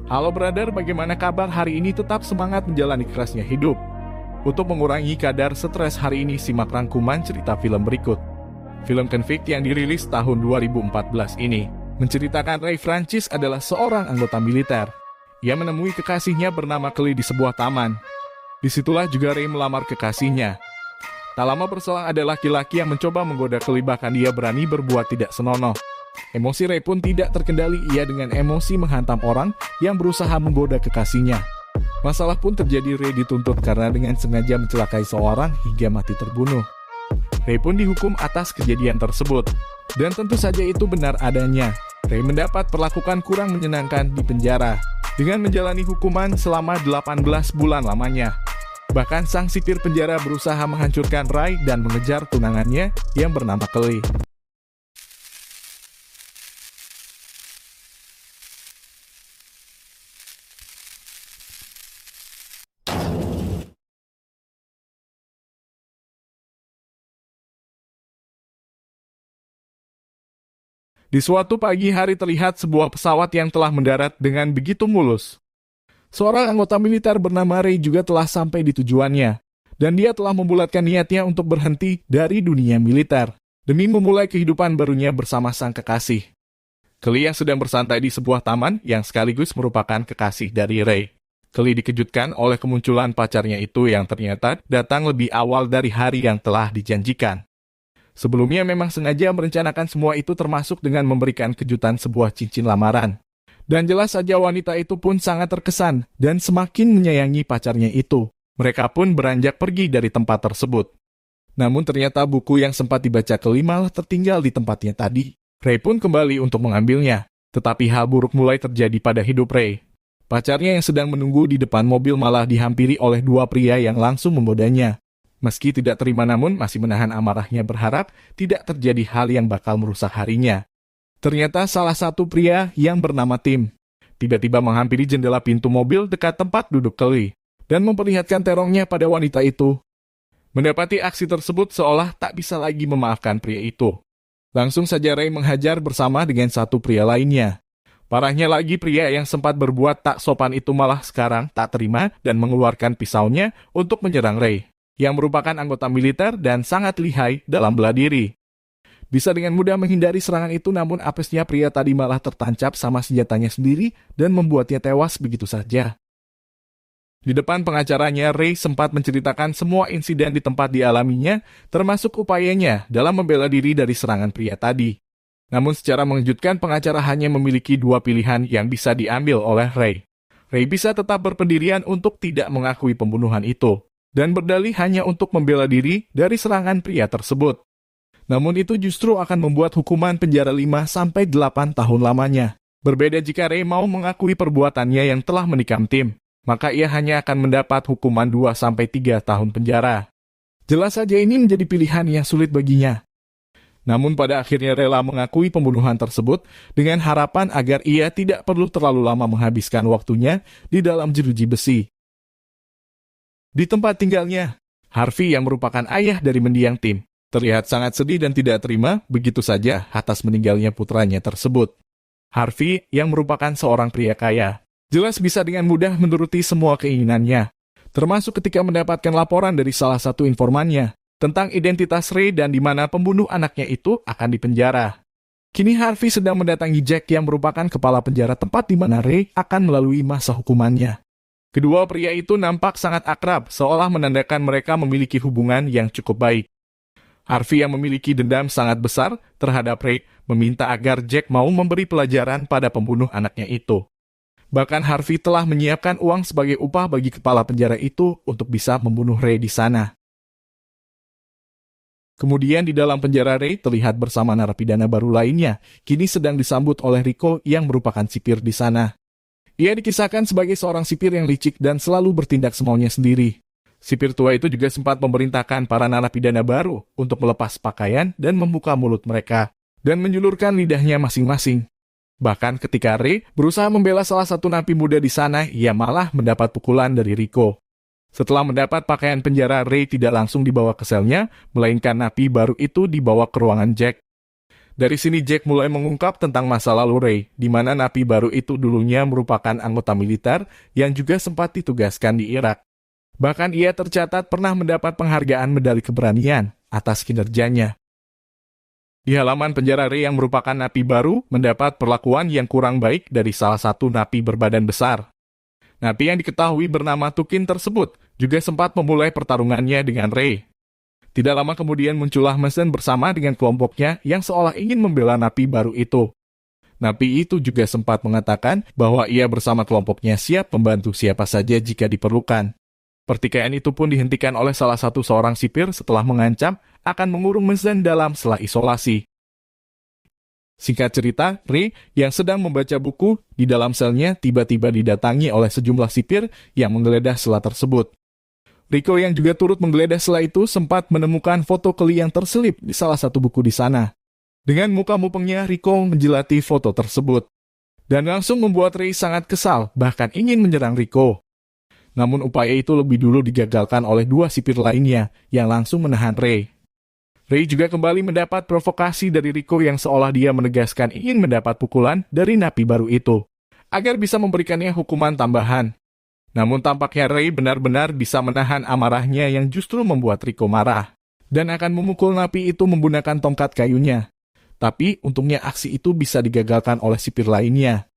Halo brother, bagaimana kabar hari ini? Tetap semangat menjalani kerasnya hidup. Untuk mengurangi kadar stres hari ini, simak rangkuman cerita film berikut. Film Convict yang dirilis tahun 2014 ini menceritakan Ray Francis adalah seorang anggota militer. Ia menemui kekasihnya bernama Kelly di sebuah taman. Disitulah juga Ray melamar kekasihnya. Tak lama berselang ada laki-laki yang mencoba menggoda Kelly, bahkan dia berani berbuat tidak senonoh. Emosi Ray pun tidak terkendali, ia dengan emosi menghantam orang yang berusaha menggoda kekasihnya. Masalah pun terjadi, Ray dituntut karena dengan sengaja mencelakai seorang hingga mati terbunuh. Ray pun dihukum atas kejadian tersebut. Dan tentu saja itu benar adanya. Ray mendapat perlakuan kurang menyenangkan di penjara dengan menjalani hukuman selama 18 bulan lamanya. Bahkan sang sipir penjara berusaha menghancurkan Ray dan mengejar tunangannya yang bernama Kelly. Di suatu pagi hari terlihat sebuah pesawat yang telah mendarat dengan begitu mulus. Seorang anggota militer bernama Ray juga telah sampai di tujuannya, dan dia telah membulatkan niatnya untuk berhenti dari dunia militer, demi memulai kehidupan barunya bersama sang kekasih. Kelly yang sedang bersantai di sebuah taman yang sekaligus merupakan kekasih dari Ray. Kelly dikejutkan oleh kemunculan pacarnya itu yang ternyata datang lebih awal dari hari yang telah dijanjikan. Sebelumnya memang sengaja merencanakan semua itu, termasuk dengan memberikan kejutan sebuah cincin lamaran. Dan jelas saja wanita itu pun sangat terkesan dan semakin menyayangi pacarnya itu. Mereka pun beranjak pergi dari tempat tersebut. Namun ternyata buku yang sempat dibaca Kelly malah tertinggal di tempatnya tadi. Ray pun kembali untuk mengambilnya. Tetapi hal buruk mulai terjadi pada hidup Ray. Pacarnya yang sedang menunggu di depan mobil malah dihampiri oleh dua pria yang langsung membodanya. Meski tidak terima namun masih menahan amarahnya, berharap tidak terjadi hal yang bakal merusak harinya. Ternyata salah satu pria yang bernama Tim tiba-tiba menghampiri jendela pintu mobil dekat tempat duduk Kelly dan memperlihatkan terongnya pada wanita itu. Mendapati aksi tersebut seolah tak bisa lagi memaafkan pria itu. Langsung saja Ray menghajar bersama dengan satu pria lainnya. Parahnya lagi, pria yang sempat berbuat tak sopan itu malah sekarang tak terima dan mengeluarkan pisaunya untuk menyerang Ray, yang merupakan anggota militer dan sangat lihai dalam bela diri. Bisa dengan mudah menghindari serangan itu, namun apesnya pria tadi malah tertancap sama senjatanya sendiri dan membuatnya tewas begitu saja. Di depan pengacaranya, Ray sempat menceritakan semua insiden di tempat dialaminya, termasuk upayanya dalam membela diri dari serangan pria tadi. Namun secara mengejutkan, pengacara hanya memiliki dua pilihan yang bisa diambil oleh Ray. Ray bisa tetap berpendirian untuk tidak mengakui pembunuhan itu dan berdalih hanya untuk membela diri dari serangan pria tersebut. Namun itu justru akan membuat hukuman penjara 5-8 tahun lamanya. Berbeda jika Ray mau mengakui perbuatannya yang telah menikam Tim, maka ia hanya akan mendapat hukuman 2-3 tahun penjara. Jelas saja ini menjadi pilihan yang sulit baginya. Namun pada akhirnya rela mengakui pembunuhan tersebut dengan harapan agar ia tidak perlu terlalu lama menghabiskan waktunya di dalam jeruji besi. Di tempat tinggalnya, Harvey yang merupakan ayah dari mendiang Tim terlihat sangat sedih dan tidak terima begitu saja atas meninggalnya putranya tersebut. Harvey yang merupakan seorang pria kaya, jelas bisa dengan mudah menuruti semua keinginannya, termasuk ketika mendapatkan laporan dari salah satu informannya tentang identitas Ray dan di mana pembunuh anaknya itu akan dipenjara. Kini Harvey sedang mendatangi Jack yang merupakan kepala penjara tempat di mana Ray akan melalui masa hukumannya. Kedua pria itu nampak sangat akrab, seolah menandakan mereka memiliki hubungan yang cukup baik. Harvey yang memiliki dendam sangat besar terhadap Ray meminta agar Jack mau memberi pelajaran pada pembunuh anaknya itu. Bahkan Harvey telah menyiapkan uang sebagai upah bagi kepala penjara itu untuk bisa membunuh Ray di sana. Kemudian di dalam penjara, Ray terlihat bersama narapidana baru lainnya, kini sedang disambut oleh Rico yang merupakan sipir di sana. Ia dikisahkan sebagai seorang sipir yang licik dan selalu bertindak semaunya sendiri. Sipir tua itu juga sempat memerintahkan para narapidana baru untuk melepas pakaian dan membuka mulut mereka, dan menjulurkan lidahnya masing-masing. Bahkan ketika Ray berusaha membela salah satu napi muda di sana, ia malah mendapat pukulan dari Rico. Setelah mendapat pakaian penjara, Ray tidak langsung dibawa ke selnya, melainkan napi baru itu dibawa ke ruangan Jack. Dari sini Jack mulai mengungkap tentang masa lalu Ray, di mana napi baru itu dulunya merupakan anggota militer yang juga sempat ditugaskan di Irak. Bahkan ia tercatat pernah mendapat penghargaan medali keberanian atas kinerjanya. Di halaman penjara Ray yang merupakan napi baru mendapat perlakuan yang kurang baik dari salah satu napi berbadan besar. Napi yang diketahui bernama Tukin tersebut juga sempat memulai pertarungannya dengan Ray. Tidak lama kemudian muncullah Mason bersama dengan kelompoknya yang seolah ingin membela napi baru itu. Napi itu juga sempat mengatakan bahwa ia bersama kelompoknya siap membantu siapa saja jika diperlukan. Pertikaian itu pun dihentikan oleh salah satu seorang sipir setelah mengancam akan mengurung Mason dalam sela isolasi. Singkat cerita, Ray yang sedang membaca buku di dalam selnya tiba-tiba didatangi oleh sejumlah sipir yang menggeledah sela tersebut. Rico yang juga turut menggeledah sela itu sempat menemukan foto Kelly yang terselip di salah satu buku di sana. Dengan muka mupengnya, Rico menjelati foto tersebut. Dan langsung membuat Ray sangat kesal, bahkan ingin menyerang Rico. Namun upaya itu lebih dulu digagalkan oleh dua sipir lainnya yang langsung menahan Ray. Ray juga kembali mendapat provokasi dari Rico yang seolah dia menegaskan ingin mendapat pukulan dari napi baru itu, agar bisa memberikannya hukuman tambahan. Namun tampaknya Ray benar-benar bisa menahan amarahnya yang justru membuat Rico marah, dan akan memukul napi itu menggunakan tongkat kayunya. Tapi untungnya aksi itu bisa digagalkan oleh sipir lainnya.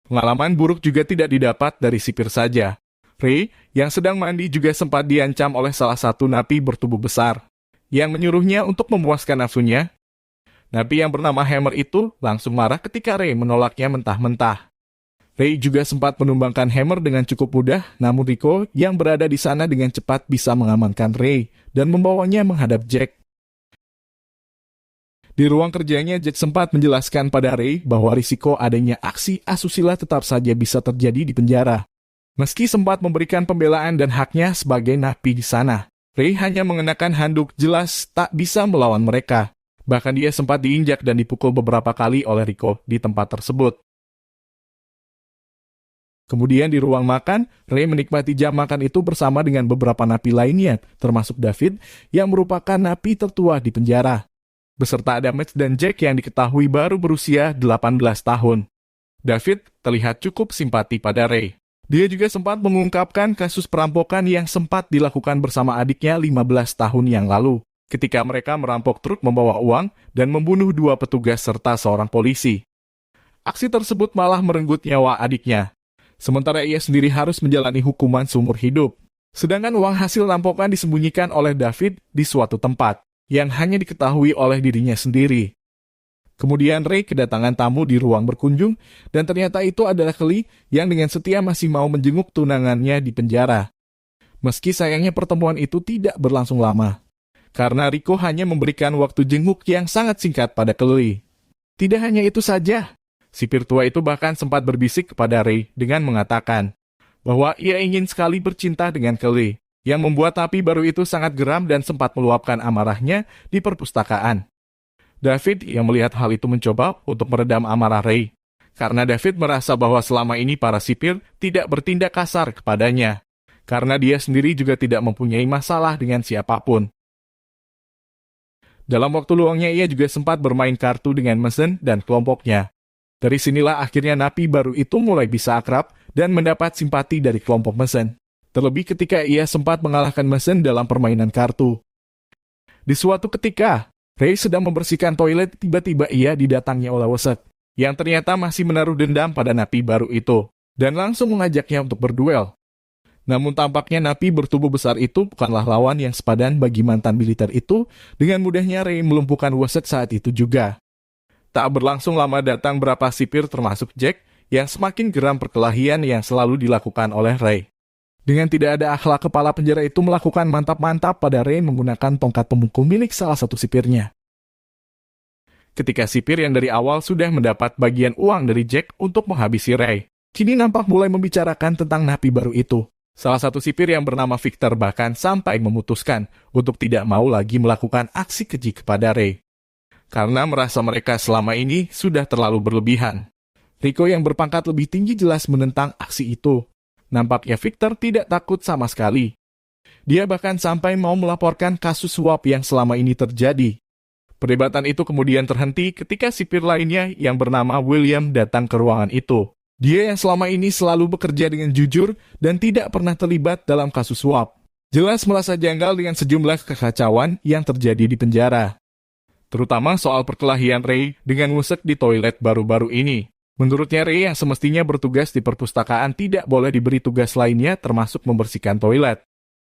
Pengalaman buruk juga tidak didapat dari sipir saja. Ray yang sedang mandi juga sempat diancam oleh salah satu napi bertubuh besar, yang menyuruhnya untuk memuaskan nafsunya. Napi yang bernama Hammer itu langsung marah ketika Ray menolaknya mentah-mentah. Ray juga sempat menumbangkan Hammer dengan cukup mudah, namun Rico yang berada di sana dengan cepat bisa mengamankan Ray dan membawanya menghadap Jack. Di ruang kerjanya, Jack sempat menjelaskan pada Ray bahwa risiko adanya aksi asusila tetap saja bisa terjadi di penjara. Meski sempat memberikan pembelaan dan haknya sebagai napi di sana, Ray hanya mengenakan handuk, jelas tak bisa melawan mereka. Bahkan dia sempat diinjak dan dipukul beberapa kali oleh Rico di tempat tersebut. Kemudian di ruang makan, Ray menikmati jam makan itu bersama dengan beberapa napi lainnya, termasuk David yang merupakan napi tertua di penjara. Beserta ada Matt dan Jack yang diketahui baru berusia 18 tahun. David terlihat cukup simpati pada Ray. Dia juga sempat mengungkapkan kasus perampokan yang sempat dilakukan bersama adiknya 15 tahun yang lalu, ketika mereka merampok truk membawa uang dan membunuh dua petugas serta seorang polisi. Aksi tersebut malah merenggut nyawa adiknya. Sementara ia sendiri harus menjalani hukuman seumur hidup. Sedangkan uang hasil rampokan disembunyikan oleh David di suatu tempat, yang hanya diketahui oleh dirinya sendiri. Kemudian Ray kedatangan tamu di ruang berkunjung, dan ternyata itu adalah Kelly yang dengan setia masih mau menjenguk tunangannya di penjara. Meski sayangnya pertemuan itu tidak berlangsung lama, karena Rico hanya memberikan waktu jenguk yang sangat singkat pada Kelly. Tidak hanya itu saja, sipir tua itu bahkan sempat berbisik kepada Ray dengan mengatakan bahwa ia ingin sekali bercinta dengan Kelly, yang membuat napi baru itu sangat geram dan sempat meluapkan amarahnya di perpustakaan. David yang melihat hal itu mencoba untuk meredam amarah Ray, karena David merasa bahwa selama ini para sipir tidak bertindak kasar kepadanya, karena dia sendiri juga tidak mempunyai masalah dengan siapapun. Dalam waktu luangnya ia juga sempat bermain kartu dengan Mason dan kelompoknya. Dari sinilah akhirnya napi baru itu mulai bisa akrab dan mendapat simpati dari kelompok Mason. Terlebih ketika ia sempat mengalahkan Mason dalam permainan kartu. Di suatu ketika, Ray sedang membersihkan toilet, tiba-tiba ia didatangi oleh Wesset, yang ternyata masih menaruh dendam pada napi baru itu, dan langsung mengajaknya untuk berduel. Namun tampaknya napi bertubuh besar itu bukanlah lawan yang sepadan bagi mantan militer itu, dengan mudahnya Ray melumpuhkan Wesset saat itu juga. Tak berlangsung lama datang beberapa sipir termasuk Jack yang semakin geram perkelahian yang selalu dilakukan oleh Ray. Dengan tidak ada akhlak, kepala penjara itu melakukan mantap-mantap pada Ray menggunakan tongkat pemukul milik salah satu sipirnya. Ketika sipir yang dari awal sudah mendapat bagian uang dari Jack untuk menghabisi Ray, kini nampak mulai membicarakan tentang napi baru itu. Salah satu sipir yang bernama Victor bahkan sampai memutuskan untuk tidak mau lagi melakukan aksi keji kepada Ray, karena merasa mereka selama ini sudah terlalu berlebihan. Rico yang berpangkat lebih tinggi jelas menentang aksi itu. Nampaknya Victor tidak takut sama sekali. Dia bahkan sampai mau melaporkan kasus suap yang selama ini terjadi. Perdebatan itu kemudian terhenti ketika sipir lainnya yang bernama William datang ke ruangan itu. Dia yang selama ini selalu bekerja dengan jujur dan tidak pernah terlibat dalam kasus suap. Jelas merasa janggal dengan sejumlah kekacauan yang terjadi di penjara. Terutama soal perkelahian Ray dengan ngusek di toilet baru-baru ini. Menurutnya Ray yang semestinya bertugas di perpustakaan tidak boleh diberi tugas lainnya termasuk membersihkan toilet.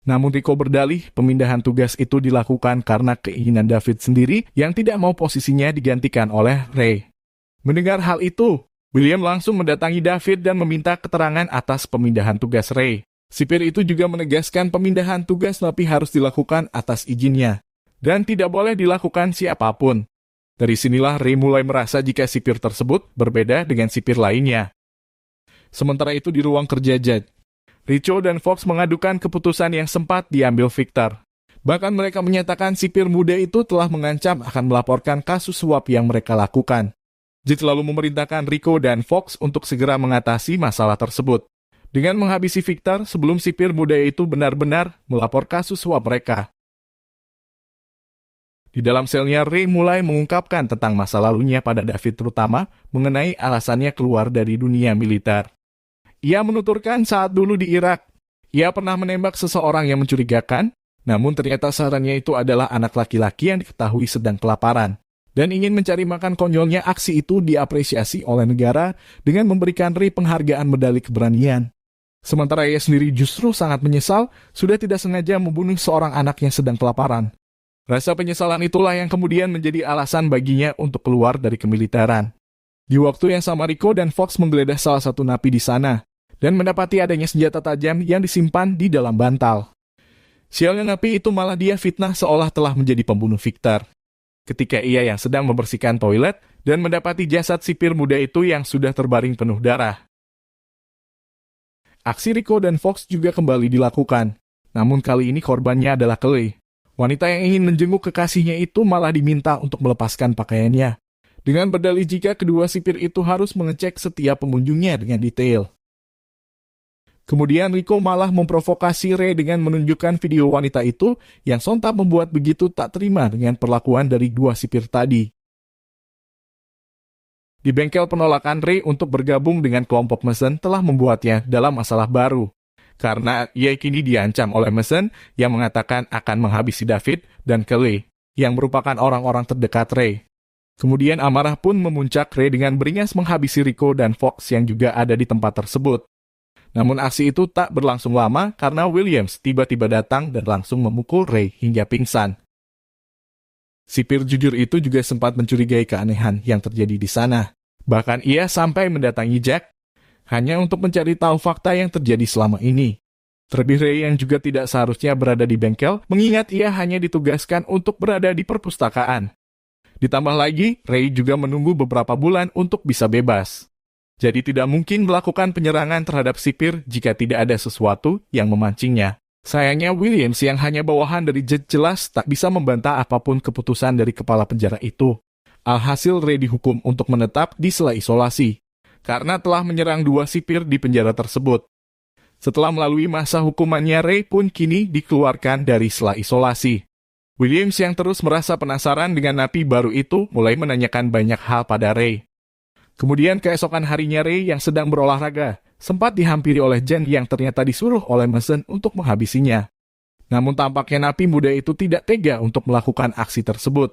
Namun Rico berdalih pemindahan tugas itu dilakukan karena keinginan David sendiri yang tidak mau posisinya digantikan oleh Ray. Mendengar hal itu, William langsung mendatangi David dan meminta keterangan atas pemindahan tugas Ray. Sipir itu juga menegaskan pemindahan tugas napi harus dilakukan atas izinnya dan tidak boleh dilakukan siapapun. Dari sinilah Ray mulai merasa jika sipir tersebut berbeda dengan sipir lainnya. Sementara itu di ruang kerja Judge, Rico dan Fox mengadukan keputusan yang sempat diambil Victor. Bahkan mereka menyatakan sipir muda itu telah mengancam akan melaporkan kasus suap yang mereka lakukan. Judge lalu memerintahkan Rico dan Fox untuk segera mengatasi masalah tersebut, dengan menghabisi Victor sebelum sipir muda itu benar-benar melapor kasus suap mereka. Di dalam selnya, Ray mulai mengungkapkan tentang masa lalunya pada David, terutama mengenai alasannya keluar dari dunia militer. Ia menuturkan saat dulu di Irak, ia pernah menembak seseorang yang mencurigakan, namun ternyata sasarannya itu adalah anak laki-laki yang diketahui sedang kelaparan, dan ingin mencari makan. Konyolnya aksi itu diapresiasi oleh negara dengan memberikan Ray penghargaan medali keberanian. Sementara ia sendiri justru sangat menyesal sudah tidak sengaja membunuh seorang anak yang sedang kelaparan. Rasa penyesalan itulah yang kemudian menjadi alasan baginya untuk keluar dari kemiliteran. Di waktu yang sama, Rico dan Fox menggeledah salah satu napi di sana dan mendapati adanya senjata tajam yang disimpan di dalam bantal. Sialnya napi itu malah dia fitnah seolah telah menjadi pembunuh Victor. Ketika ia yang sedang membersihkan toilet dan mendapati jasad sipir muda itu yang sudah terbaring penuh darah. Aksi Rico dan Fox juga kembali dilakukan, namun kali ini korbannya adalah Kelly. Wanita yang ingin menjenguk kekasihnya itu malah diminta untuk melepaskan pakaiannya, dengan berdalih jika kedua sipir itu harus mengecek setiap pengunjungnya dengan detail. Kemudian Rico malah memprovokasi Ray dengan menunjukkan video wanita itu yang sontak membuat begitu tak terima dengan perlakuan dari dua sipir tadi. Di bengkel, penolakan Ray untuk bergabung dengan kelompok Mason telah membuatnya dalam masalah baru, karena ia kini diancam oleh Mason yang mengatakan akan menghabisi David dan Kelly, yang merupakan orang-orang terdekat Ray. Kemudian amarah pun memuncak Ray dengan beringas menghabisi Rico dan Fox yang juga ada di tempat tersebut. Namun aksi itu tak berlangsung lama karena Williams tiba-tiba datang dan langsung memukul Ray hingga pingsan. Sipir jujur itu juga sempat mencurigai keanehan yang terjadi di sana. Bahkan ia sampai mendatangi Jack hanya untuk mencari tahu fakta yang terjadi selama ini. Terlebih Ray yang juga tidak seharusnya berada di bengkel, mengingat ia hanya ditugaskan untuk berada di perpustakaan. Ditambah lagi, Ray juga menunggu beberapa bulan untuk bisa bebas. Jadi tidak mungkin melakukan penyerangan terhadap sipir jika tidak ada sesuatu yang memancingnya. Sayangnya Williams yang hanya bawahan dari Judge jelas tak bisa membantah apapun keputusan dari kepala penjara itu. Alhasil Ray dihukum untuk menetap di sela isolasi, karena telah menyerang dua sipir di penjara tersebut. Setelah melalui masa hukumannya, Ray pun kini dikeluarkan dari sela isolasi. Williams yang terus merasa penasaran dengan napi baru itu mulai menanyakan banyak hal pada Ray. Kemudian keesokan harinya Ray yang sedang berolahraga sempat dihampiri oleh Jen yang ternyata disuruh oleh Mason untuk menghabisinya. Namun tampaknya napi muda itu tidak tega untuk melakukan aksi tersebut.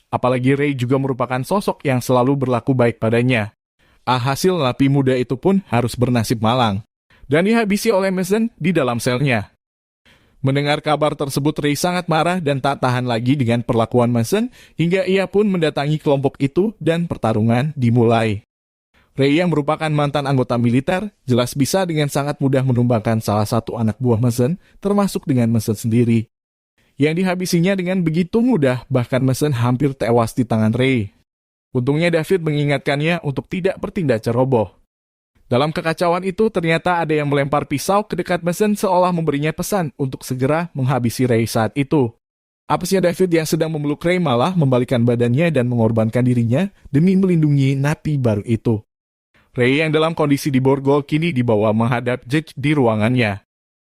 Apalagi Ray juga merupakan sosok yang selalu berlaku baik padanya. Alhasil napi muda itu pun harus bernasib malang dan dihabisi oleh Mason di dalam selnya. Mendengar kabar tersebut, Ray sangat marah dan tak tahan lagi dengan perlakuan Mason hingga ia pun mendatangi kelompok itu dan pertarungan dimulai. Ray yang merupakan mantan anggota militer jelas bisa dengan sangat mudah menumbangkan salah satu anak buah Mason, termasuk dengan Mason sendiri. Yang dihabisinya dengan begitu mudah, bahkan Mason hampir tewas di tangan Ray. Untungnya David mengingatkannya untuk tidak bertindak ceroboh. Dalam kekacauan itu, ternyata ada yang melempar pisau ke dekat Mason seolah memberinya pesan untuk segera menghabisi Ray saat itu. Apesnya David yang sedang memeluk Ray malah membalikkan badannya dan mengorbankan dirinya demi melindungi napi baru itu. Ray yang dalam kondisi diborgol kini dibawa menghadap Judge di ruangannya.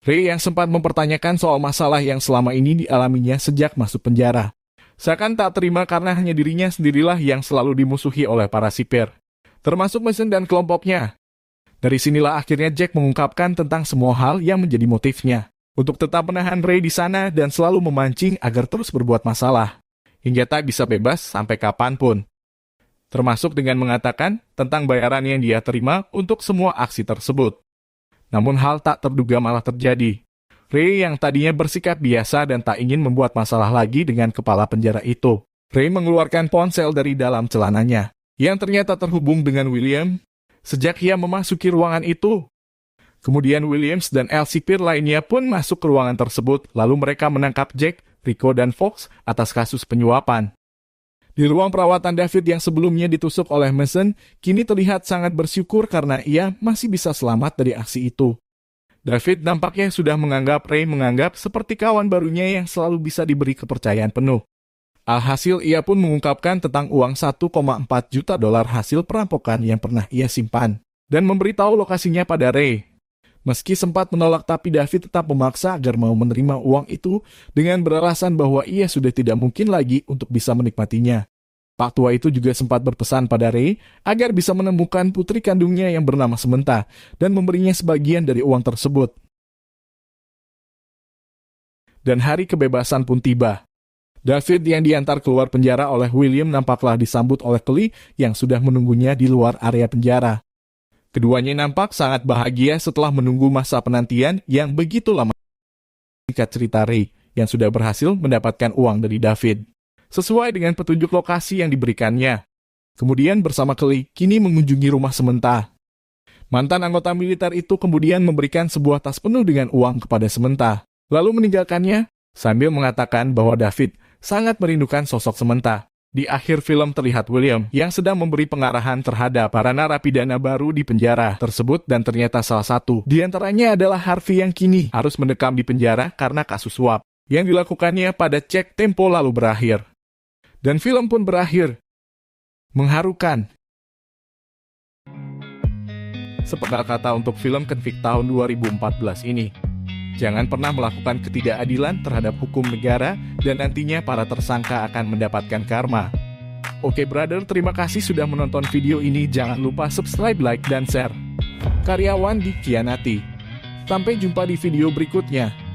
Ray yang sempat mempertanyakan soal masalah yang selama ini dialaminya sejak masuk penjara. Seakan tak terima karena hanya dirinya sendirilah yang selalu dimusuhi oleh para sipir, termasuk Mason dan kelompoknya. Dari sinilah akhirnya Jack mengungkapkan tentang semua hal yang menjadi motifnya untuk tetap menahan Ray di sana dan selalu memancing agar terus berbuat masalah, hingga tak bisa bebas sampai kapanpun. Termasuk dengan mengatakan tentang bayaran yang dia terima untuk semua aksi tersebut. Namun hal tak terduga malah terjadi. Ray yang tadinya bersikap biasa dan tak ingin membuat masalah lagi dengan kepala penjara itu. Ray mengeluarkan ponsel dari dalam celananya, yang ternyata terhubung dengan William sejak ia memasuki ruangan itu. Kemudian Williams dan sipir lainnya pun masuk ke ruangan tersebut, lalu mereka menangkap Jack, Rico, dan Fox atas kasus penyuapan. Di ruang perawatan David yang sebelumnya ditusuk oleh Mason, kini terlihat sangat bersyukur karena ia masih bisa selamat dari aksi itu. David nampaknya sudah menganggap Ray menganggap seperti kawan barunya yang selalu bisa diberi kepercayaan penuh. Alhasil ia pun mengungkapkan tentang uang 1,4 juta dolar hasil perampokan yang pernah ia simpan, dan memberitahu lokasinya pada Ray. Meski sempat menolak, tapi David tetap memaksa agar mau menerima uang itu dengan beralasan bahwa ia sudah tidak mungkin lagi untuk bisa menikmatinya. Pak tua itu juga sempat berpesan pada Ray agar bisa menemukan putri kandungnya yang bernama Samantha dan memberinya sebagian dari uang tersebut. Dan hari kebebasan pun tiba. David yang diantar keluar penjara oleh William nampaklah disambut oleh Kelly yang sudah menunggunya di luar area penjara. Keduanya nampak sangat bahagia setelah menunggu masa penantian yang begitu lama. Singkat cerita, Ray yang sudah berhasil mendapatkan uang dari David sesuai dengan petunjuk lokasi yang diberikannya. Kemudian bersama Kelly kini mengunjungi rumah Samantha. Mantan anggota militer itu kemudian memberikan sebuah tas penuh dengan uang kepada Samantha, lalu meninggalkannya sambil mengatakan bahwa David sangat merindukan sosok Samantha. Di akhir film terlihat William yang sedang memberi pengarahan terhadap para narapidana baru di penjara tersebut, dan ternyata salah satu di antaranya adalah Harvey yang kini harus mendekam di penjara karena kasus suap yang dilakukannya pada cek tempo lalu berakhir. Dan film pun berakhir mengharukan. Sepenggal kata untuk film Convict tahun 2014 ini. Jangan pernah melakukan ketidakadilan terhadap hukum negara dan nantinya para tersangka akan mendapatkan karma. Oke brother, terima kasih sudah menonton video ini. Jangan lupa subscribe, like, dan share. Karyawan dikhianati. Sampai jumpa di video berikutnya.